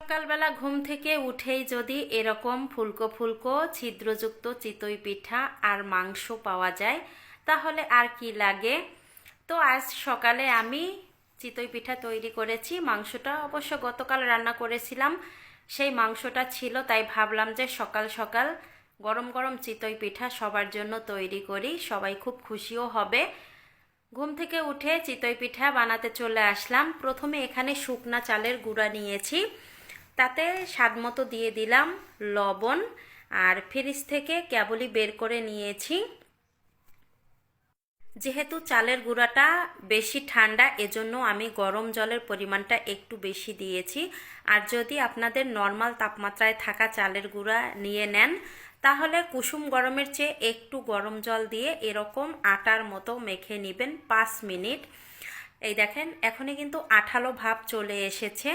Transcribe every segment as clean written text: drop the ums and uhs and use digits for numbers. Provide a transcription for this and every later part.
সকালবেলা ঘুম থেকে উঠেই যদি এরকম ফুলকো ফুলকো ছিদ্রযুক্ত চিতই পিঠা আর মাংস পাওয়া যায় তাহলে আর কি লাগে। তো আজ সকালে আমি চিতই পিঠা তৈরি করেছি। মাংসটা অবশ্য গতকাল রান্না করেছিলাম, সেই মাংসটা ছিল, তাই ভাবলাম যে সকাল সকাল গরম গরম চিতই পিঠা সবার জন্য তৈরি করি, সবাই খুব খুশিও হবে। ঘুম থেকে উঠে চিতই পিঠা বানাতে চলে আসলাম। প্রথমে এখানে শুকনা চালের গুঁড়া নিয়েছি, তাতে স্বাদমতো দিয়ে দিলাম লবণ, আর ফ্রিজ থেকে কেবলই বের করে নিয়েছি। যেহেতু চালের গুঁড়াটা বেশি ঠান্ডা, এজন্য আমি গরম জলের পরিমাণটা একটু বেশি দিয়েছি। আর যদি আপনাদের নর্মাল তাপমাত্রায় থাকা চালের গুঁড়া নিয়ে নেন তাহলে কুসুম গরমের চেয়ে একটু গরম জল দিয়ে এরকম আটার মতো মেখে নেবেন 5 মিনিট। এই দেখেন এখনই কিন্তু আঠালো ভাব চলে এসেছে।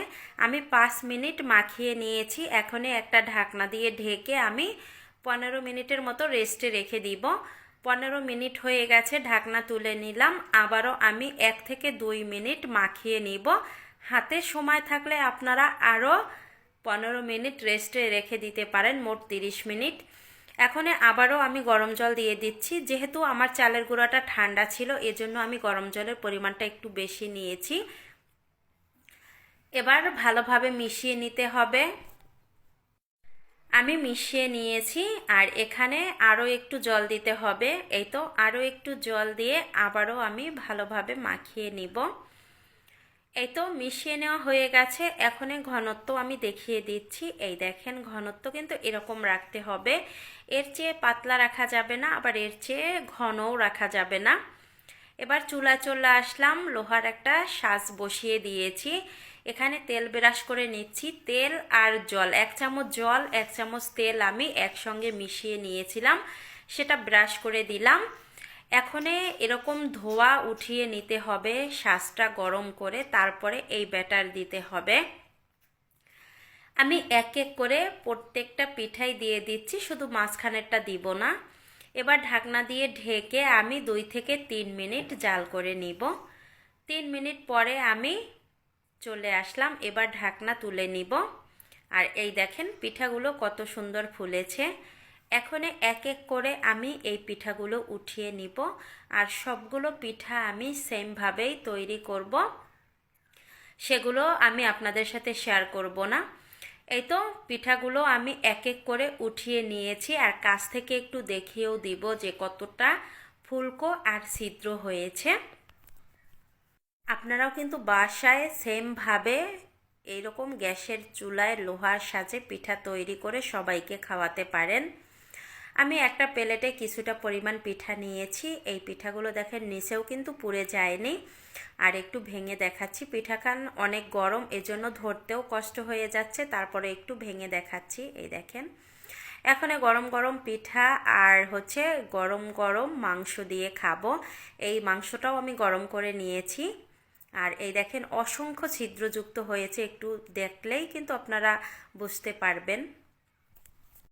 আমি 5 মিনিট মাখিয়ে নিয়েছি। এখনই একটা ঢাকনা দিয়ে ঢেকে আমি 15 মিনিটের মতো রেস্টে রেখে দিব। 15 মিনিট হয়ে গেছে, ঢাকনা তুলে নিলাম। আবারও আমি 1 থেকে 2 মিনিট মাখিয়ে নিব। হাতে সময় থাকলে আপনারা আরও 15 মিনিট রেস্টে রেখে দিতে পারেন, মোট 30 মিনিট। এখন আবারও আমি গরম জল দিয়ে দিচ্ছি। যেহেতু আমার চালের গুঁড়াটা ঠান্ডা ছিল এজন্য আমি গরম জলের পরিমাণটা একটু বেশি নিয়েছি। এবার ভালোভাবে মিশিয়ে নিতে হবে। আমি মিশিয়ে নিয়েছি, আর এখানে আরও একটু জল দিতে হবে। এই তো আরও একটু জল দিয়ে আবারও আমি ভালোভাবে মাখিয়ে নিব। এই তো মিশিয়ে নেওয়া হয়ে গেছে। এখন ঘনত্ব আমি দেখিয়ে দিচ্ছি। এই দেখেন ঘনত্ব কিন্তু এরকম রাখতে হবে, এর চেয়ে পাতলা রাখা যাবে না, আবার এর চেয়ে ঘনও রাখা যাবে না। এবার চুলায় চলে আসলাম, লোহার একটা সাজ বসিয়ে দিয়েছি। এখানে তেল ব্রাশ করে নিচ্ছি। তেল আর জল, 1 চামচ জল 1 চামচ তেল আমি একসঙ্গে মিশিয়ে নিয়েছিলাম, সেটা ব্রাশ করে দিলাম। এখনে এরকম ধোয়া উঠিয়ে নিতে হবে সাজটা গরম করে, তারপরে এই ব্যাটার দিতে হবে। আমি এক এক করে প্রত্যেকটা পিঠাই দিয়ে দিচ্ছি, শুধু মাঝখানেরটা দিব না। এবার ঢাকনা দিয়ে ঢেকে আমি 2 থেকে 3 মিনিট জাল করে নিব। 3 মিনিট পরে আমি চলে আসলাম, এবার ঢাকনা তুলে নিব। আর এই দেখেন পিঠাগুলো কত সুন্দর ফুলেছে। এখন এক এক করে আমি এই পিঠাগুলো উঠিয়ে নিব, আর সবগুলো পিঠা আমি সেমভাবেই তৈরি করব, সেগুলো আমি আপনাদের সাথে শেয়ার করব না। এই তো পিঠাগুলো আমি এক এক করে উঠিয়ে নিয়েছি, আর কাছ থেকে একটু দেখিয়েও দিব যে কতটা ফুলকো আর ছিদ্র হয়েছে। আপনারাও কিন্তু বাসায় সেমভাবে এইরকম গ্যাসের চুলায় লোহার সাজে পিঠা তৈরি করে সবাইকে খাওয়াতে পারেন। আমি একটা প্লেটে কিছুটা পরিমাণ পিঠা নিয়েছি। এই পিঠাগুলো দেখেন নিচেও কিন্তু পুড়ে যায়নি। আর একটু ভেঙে দেখাচ্ছি, পিঠাখান অনেক গরম এজন্য ধরতেও কষ্ট হয়ে যাচ্ছে, তারপরে একটু ভেঙে দেখাচ্ছি। এই দেখেন এখন গরম গরম পিঠা আর হচ্ছে গরম গরম মাংস দিয়ে খাবো। এই মাংসটাও আমি গরম করে নিয়েছি। আর এই দেখেন অসংখ্য ছিদ্রযুক্ত হয়েছে, একটু দেখলেই কিন্তু আপনারা বুঝতে পারবেন।